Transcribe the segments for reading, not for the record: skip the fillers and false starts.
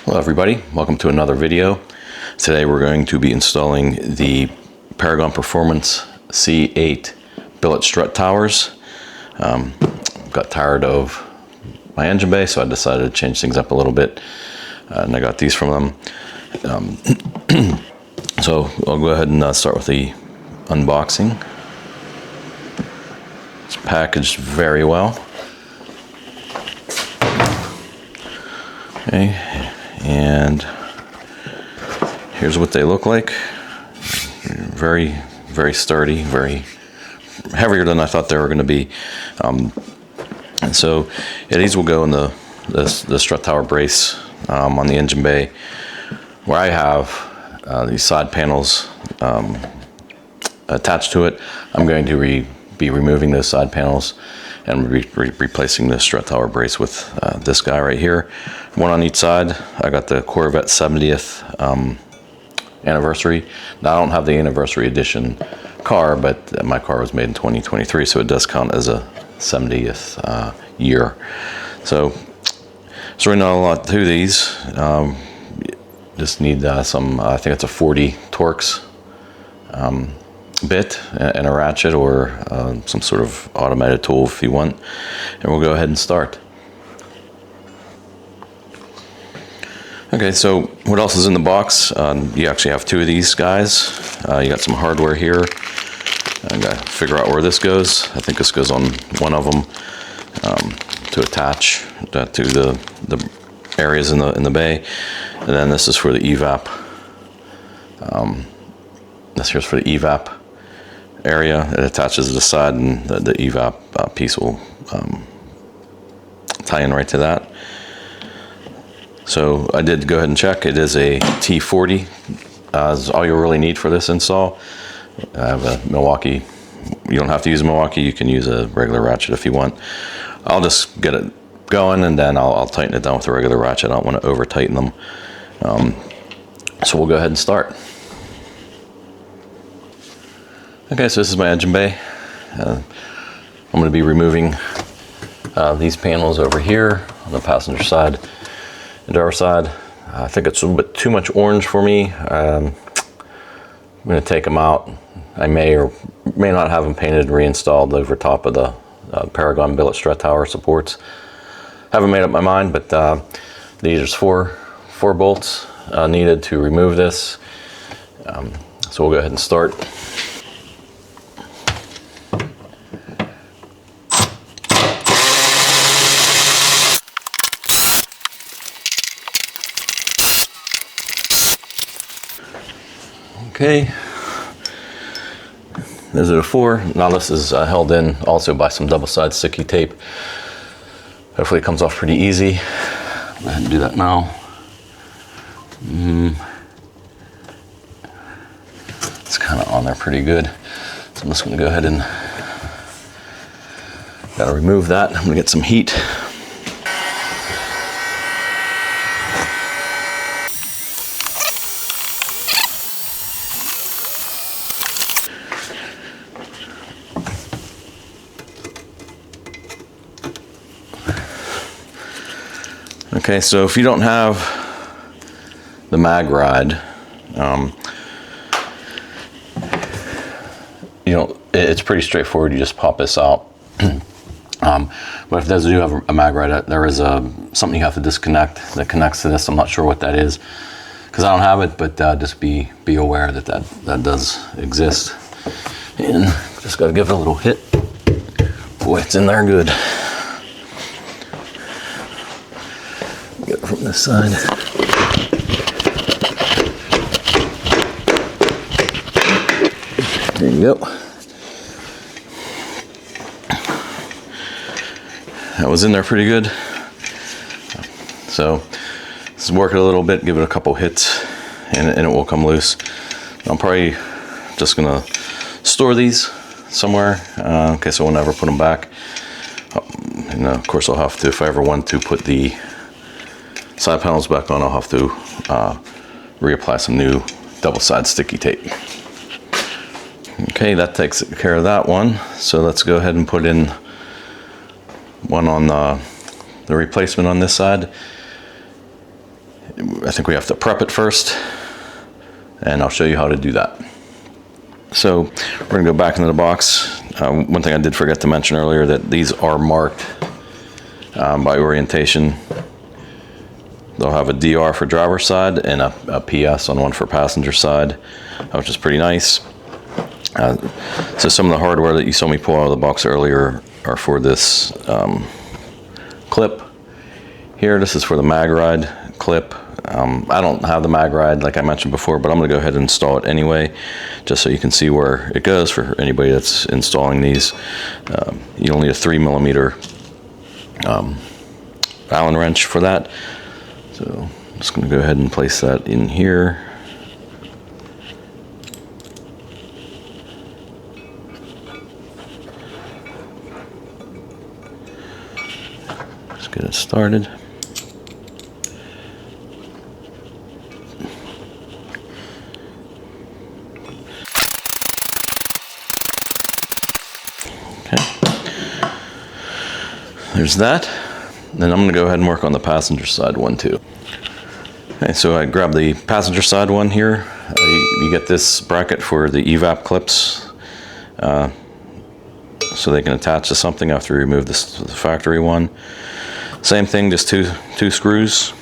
Hello everybody, welcome to another video. Today we're going to be installing the Paragon Performance C8 billet strut towers. Got tired of my engine bay, so I decided to change things up a little bit, and I got these from them. So I'll go ahead and start with the unboxing. It's packaged very well. Okay, and here's what they look like. Very, very sturdy, very heavier than I thought they were going to be. And so these will go in the strut tower brace on the engine bay, where I have these side panels attached to it. I'm going to be removing those side panels and replacing the strut tower brace with this guy right here. One on each side. I got the Corvette 70th anniversary. Now I don't have the anniversary edition car, but my car was made in 2023, so it does count as a 70th year. So there's really not a lot to these. Just need some, I think it's a 40 Torx bit and a ratchet, or some sort of automated tool if you want, and we'll go ahead and start. Okay, so what else is in the box? You actually have two of these guys. You got some hardware here. I gotta figure out where this goes. I think this goes on one of them to attach that to the areas in the bay, and then this is for the evap. This here's for the evap area. It attaches to the side, and the evap piece will tie in right to that. So I did go ahead and check. It is a T40. Is all you really need for this install. I have a Milwaukee. You don't have to use a Milwaukee. You can use a regular ratchet if you want. I'll just get it going, and then I'll tighten it down with a regular ratchet. I don't want to over tighten them. So we'll go ahead and start. Okay, so this is my engine bay. I'm going to be removing these panels over here on the passenger side and our side. I think it's a bit too much orange for me. I'm going to take them out. I may or may not have them painted and reinstalled over top of the Paragon billet strut tower supports. Haven't made up my mind, but these are four bolts needed to remove this. So we'll go ahead and start. Okay, those are the four. Now this is held in also by some double-sided sticky tape. Hopefully it comes off pretty easy. Go ahead and do that now. It's kind of on there pretty good. So I'm just going to go ahead and gotta remove that. I'm going to get some heat. Okay, so if you don't have the mag ride, it's pretty straightforward. You just pop this out. But if those do have a mag ride, there is something you have to disconnect that connects to this. I'm not sure what that is because I don't have it, but just be aware that does exist. And just got to give it a little hit. Boy, it's in there good. Get it from this side. There you go. That was in there pretty good. So let's work it a little bit, give it a couple hits, and it will come loose. I'm probably just gonna store these somewhere, in case I will never put them back. And of course I'll have to, if I ever want to put the side panels back on, I'll have to reapply some new double-sided sticky tape. Okay, that takes care of that one. So let's go ahead and put in one on the replacement on this side. I think we have to prep it first, and I'll show you how to do that. So we're gonna go back into the box. One thing I did forget to mention earlier, that these are marked by orientation. They'll have a DR for driver's side and a PS on one for passenger side, which is pretty nice. So some of the hardware that you saw me pull out of the box earlier are for this clip here. This is for the mag ride clip. I don't have the mag ride like I mentioned before, but I'm going to go ahead and install it anyway, just so you can see where it goes for anybody that's installing these. You'll need a 3mm Allen wrench for that. So I'm just going to go ahead and place that in here. Let's get it started. There's that. Then I'm going to go ahead and work on the passenger side one too. Okay, so I grab the passenger side one here. You get this bracket for the evap clips, so they can attach to something after you remove the factory one. Same thing, just two screws.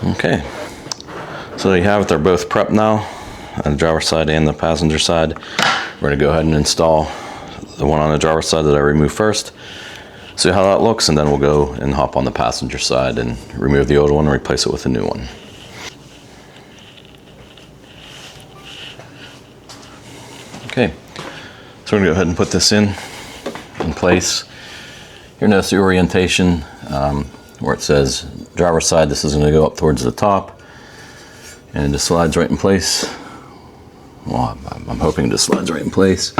Okay, so there you have it. They're both prepped now, on the driver's side and the passenger side. We're going to go ahead and install the one on the driver's side that I removed first, see how that looks, and then we'll go and hop on the passenger side and remove the old one and replace it with a new one. Okay, so we're going to go ahead and put this in place. Here, notice the orientation where it says driver's side. This is going to go up towards the top, and it just slides right in place. Well, I'm hoping it just slides right in place.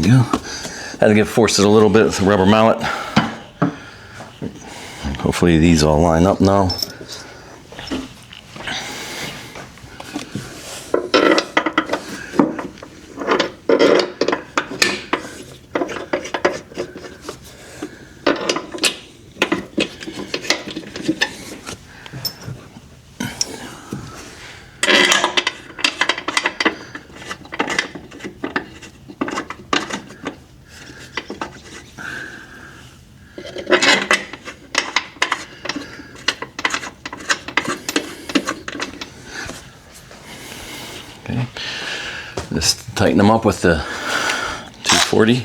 Go. Had to force it a little bit with the rubber mallet. Hopefully these all line up now. Okay, just tighten them up with the 240.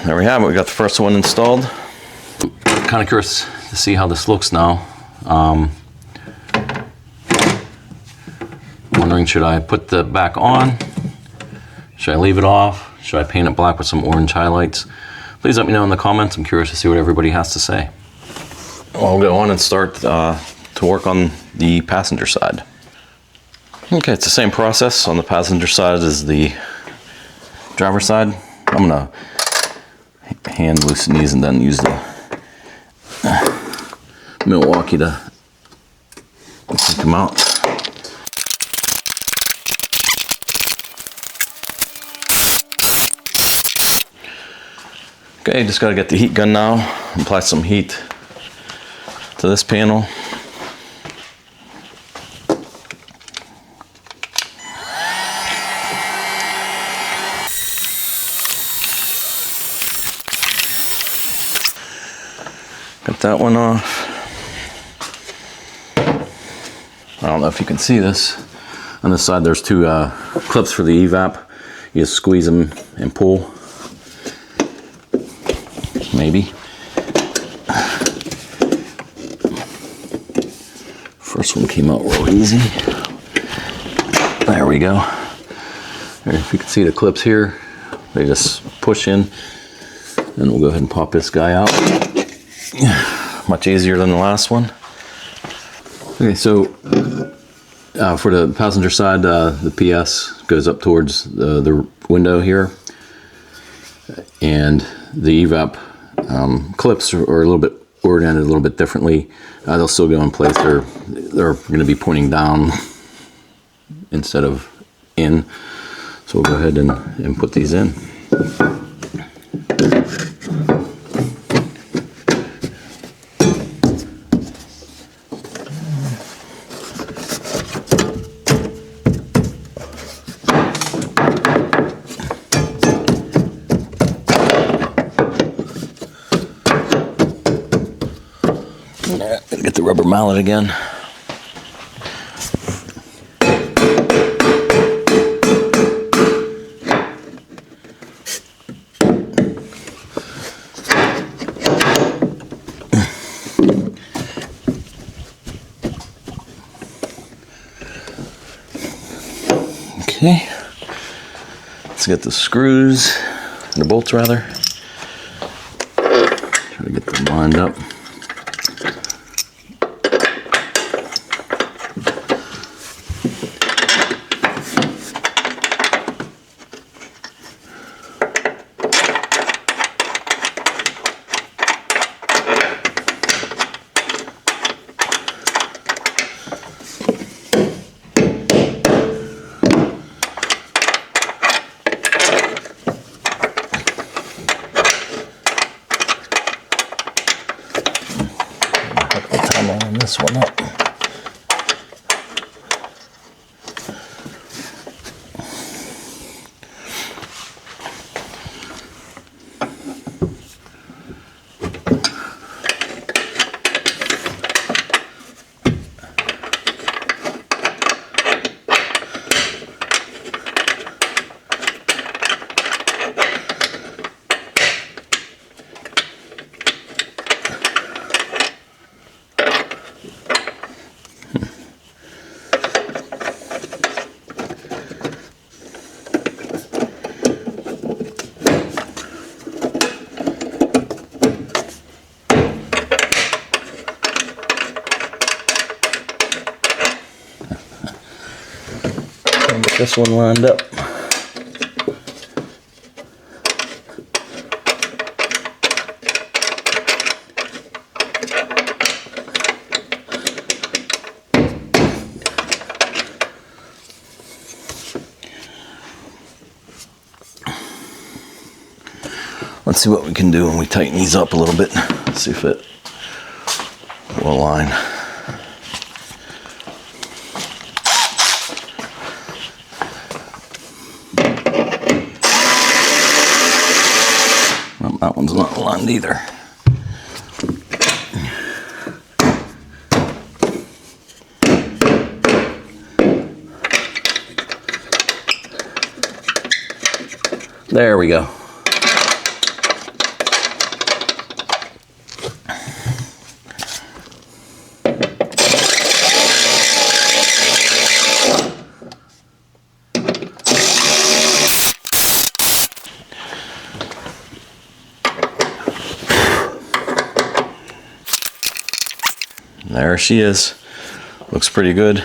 There we have it. We got the first one installed. Kind of curious to see how this looks now. Wondering, should I put the back on? Should I leave it off? Should I paint it black with some orange highlights? Please let me know in the comments. I'm curious to see what everybody has to say. I'll go on and start to work on the passenger side. Okay, it's the same process on the passenger side as the driver's side. I'm gonna hand loosen these and then use the Milwaukee to take them out. Okay, just gotta get the heat gun now, apply some heat to this panel. Get that one off. I don't know if you can see this. On this side there's two clips for the evap. You just squeeze them and pull. Maybe. First one came out real easy. There we go. If you can see the clips here, they just push in. And we'll go ahead and pop this guy out. Much easier than the last one. Okay, so for the passenger side, the PS goes up towards the window here. And the evap clips are a little bit oriented a little bit differently. They'll still go in place. They're going to be pointing down instead of in. So we'll go ahead and put these in. Gotta get the rubber mallet again. Okay, let's get the screws, the bolts rather. Try to get them lined up. Line this one up. Get this one lined up. Let's see what we can do when we tighten these up a little bit. See if it will align. Well, that one's not aligned either. There we go. There she is. Looks pretty good.